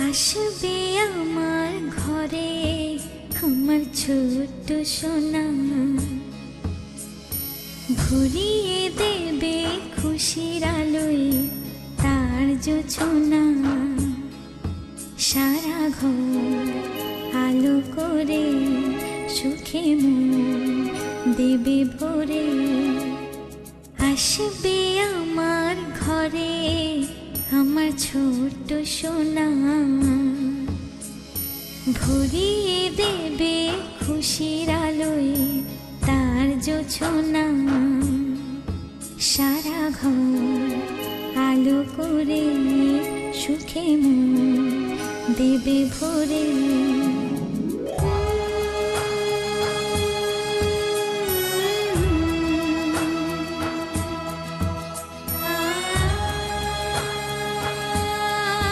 আসবে আমার ঘরে আমার ছোট্ট সোনা, ভরিয়ে দেবে খুশির আলোয় তার জোছনা। সারা ঘর আলো করে সুখে মন দেবে ভরে। আসবে আমার ঘরে আমার ছোট্ট সোনা, ভরিয়ে দেবে খুশির আলোয় তার জোছনা। সারা ঘর আলো করে সুখে মন দেবে ভরে।